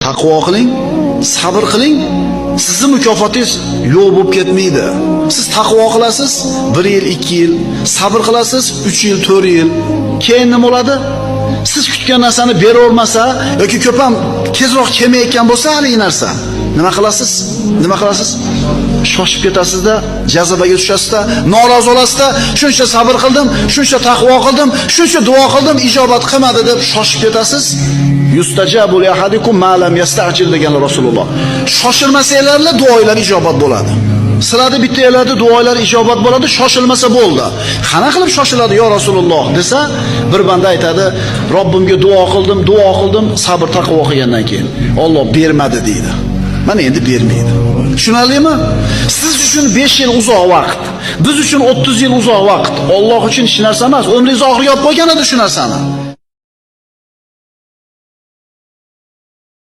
taqvo qiling, sabr qiling. Sizning mukofotingiz yo'q bo'lib ketmaydi. Siz taqvo qilasiz 1 yil, 2 yil, sabr qilasiz 3 yil, 4 yil. Keyin nima bo'ladi? Siz kutgan narsani bera olmasa yoki ko'p ham tezroq kelmayotgan bo'lsa hali narsa, nima qilasiz? Nima qilasiz? Shoshib ketasizda, jazabaga tushasizda, norozi bo'lasizda, shuncha sabr qildim, shuncha taqvo qildim, shuncha duo qildim, ijobat qilmadi deb shoshib ketasiz. Yustajabu li ahadikum ma lam yasta'jil degan Rasululloh. Shoshilmasanglarla duolar ijobat bo'ladi. Sizlarda bittalarda duolar ijobat bo'ladi, shoshilmasa bo'ldi. Qana qilib shoshiladi yo Rasululloh desa, bir banda aytadi, Robbimga duo qildim, sabr taqvo qilgandan keyin Alloh bermadi deydi. Mana endi bermaydi. Tushunarlimi? Siz uchun 5 yil uzoq vaqt, biz uchun 30 yil uzoq vaqt. Alloh uchun hech narsa emas. Umringiz oxiriga olib qo'ygan edi shu narsani.